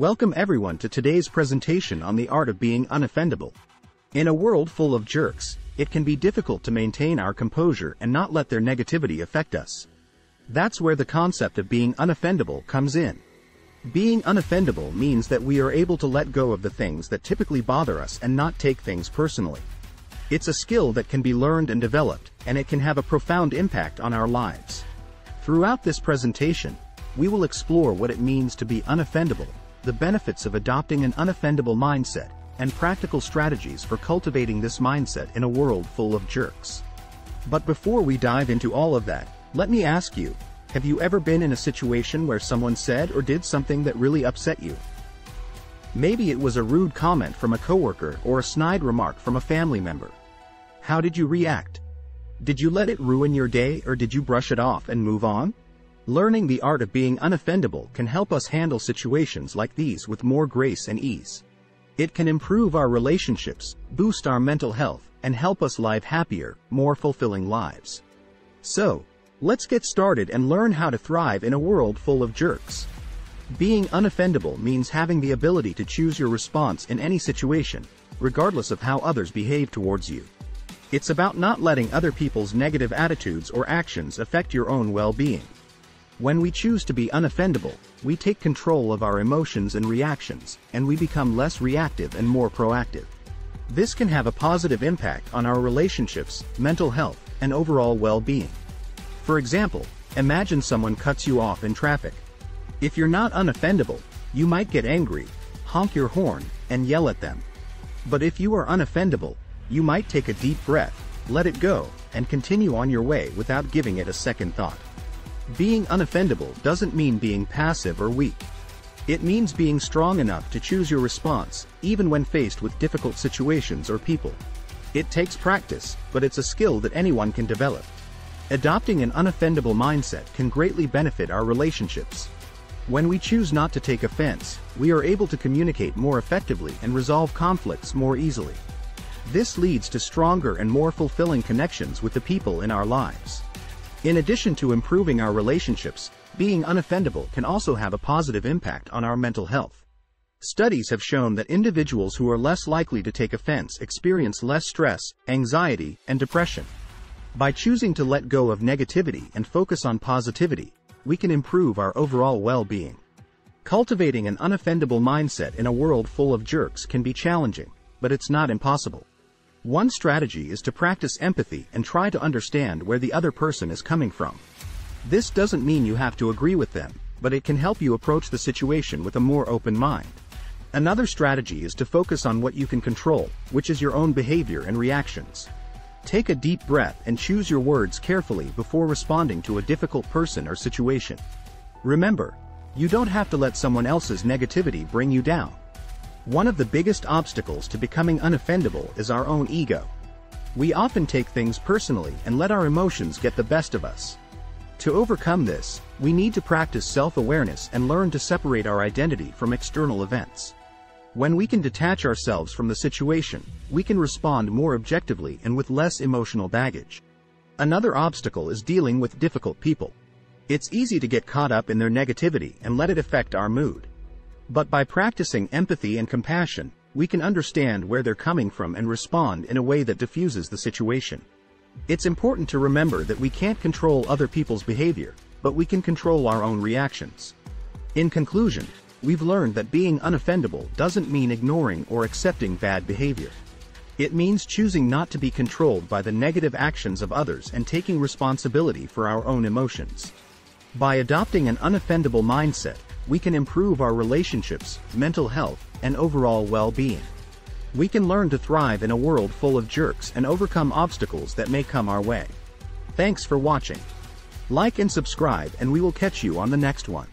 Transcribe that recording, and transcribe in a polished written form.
Welcome everyone to today's presentation on the art of being unoffendable. In a world full of jerks, it can be difficult to maintain our composure and not let their negativity affect us. That's where the concept of being unoffendable comes in. Being unoffendable means that we are able to let go of the things that typically bother us and not take things personally. It's a skill that can be learned and developed, and it can have a profound impact on our lives. Throughout this presentation, we will explore what it means to be unoffendable, the benefits of adopting an unoffendable mindset, and practical strategies for cultivating this mindset in a world full of jerks. But before we dive into all of that, let me ask you, have you ever been in a situation where someone said or did something that really upset you? Maybe it was a rude comment from a coworker or a snide remark from a family member. How did you react? Did you let it ruin your day, or did you brush it off and move on? Learning the art of being unoffendable can help us handle situations like these with more grace and ease. It can improve our relationships, boost our mental health, and help us live happier, more fulfilling lives. So, let's get started and learn how to thrive in a world full of jerks. Being unoffendable means having the ability to choose your response in any situation, regardless of how others behave towards you. It's about not letting other people's negative attitudes or actions affect your own well-being. When we choose to be unoffendable, we take control of our emotions and reactions, and we become less reactive and more proactive. This can have a positive impact on our relationships, mental health, and overall well-being. For example, imagine someone cuts you off in traffic. If you're not unoffendable, you might get angry, honk your horn, and yell at them. But if you are unoffendable, you might take a deep breath, let it go, and continue on your way without giving it a second thought. Being unoffendable doesn't mean being passive or weak. It means being strong enough to choose your response, even when faced with difficult situations or people. It takes practice, but it's a skill that anyone can develop. Adopting an unoffendable mindset can greatly benefit our relationships. When we choose not to take offense, we are able to communicate more effectively and resolve conflicts more easily. This leads to stronger and more fulfilling connections with the people in our lives. In addition to improving our relationships, being unoffendable can also have a positive impact on our mental health. Studies have shown that individuals who are less likely to take offense experience less stress, anxiety, and depression. By choosing to let go of negativity and focus on positivity, we can improve our overall well-being. Cultivating an unoffendable mindset in a world full of jerks can be challenging, but it's not impossible. One strategy is to practice empathy and try to understand where the other person is coming from. This doesn't mean you have to agree with them, but it can help you approach the situation with a more open mind. Another strategy is to focus on what you can control, which is your own behavior and reactions. Take a deep breath and choose your words carefully before responding to a difficult person or situation. Remember, you don't have to let someone else's negativity bring you down. One of the biggest obstacles to becoming unoffendable is our own ego. We often take things personally and let our emotions get the best of us. To overcome this, we need to practice self-awareness and learn to separate our identity from external events. When we can detach ourselves from the situation, we can respond more objectively and with less emotional baggage. Another obstacle is dealing with difficult people. It's easy to get caught up in their negativity and let it affect our mood. But by practicing empathy and compassion, we can understand where they're coming from and respond in a way that diffuses the situation. It's important to remember that we can't control other people's behavior, but we can control our own reactions. In conclusion, we've learned that being unoffendable doesn't mean ignoring or accepting bad behavior. It means choosing not to be controlled by the negative actions of others and taking responsibility for our own emotions. By adopting an unoffendable mindset, we can improve our relationships, mental health, and overall well-being. We can learn to thrive in a world full of jerks and overcome obstacles that may come our way. Thanks for watching. Like and subscribe, and we will catch you on the next one.